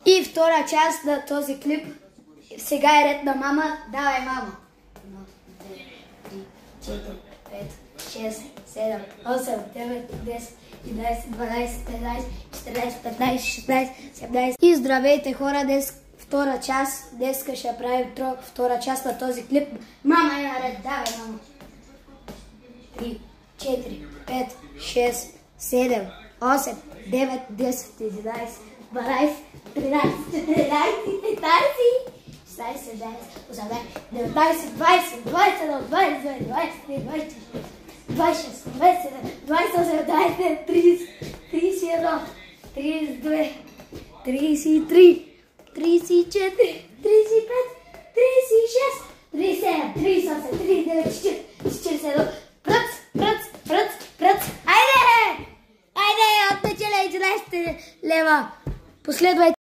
И втора част на този клип. Сега е ред на мама. Давай, мама. 1, 2, 3, 4, 5, 6, 7, 8, 9, 10, 11, 12, 13, 14, 15, 16, 17. И здравейте хора, днес втора част. Днеска ще правим втора част на този клип. Мама е наред. Давай, мама. 3, 4, 5, 6, 7, 8, 9, 10, 11, 12, 13, 14, 15, 16, 17, 18, 19, 20, 21, 22, 23, 24, 26, 27, 28, 29, 30, 31, 32, 33, 34, 35, 36, 37, 38, 39, 40, 41. Пръц! Айде! Айде! От начале 11 лева. Последвайте.